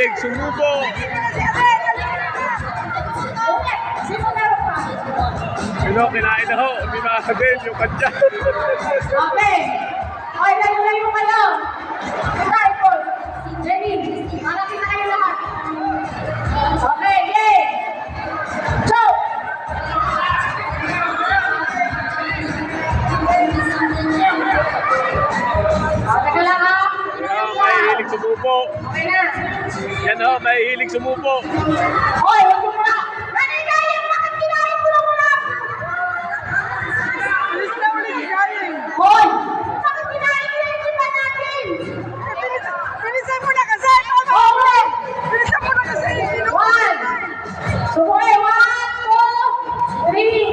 mahilig sumubo. Pero kinain na ho, hindi makakagay yung kanya. Okay. Okay, layo kayo. Ito, ready? Para kita kayo lahat. Okay, game! Go! Okay ka lang ha? Yan ho, mahihilig sumubo. Okay na. Yan ho, mahihilig sumubo.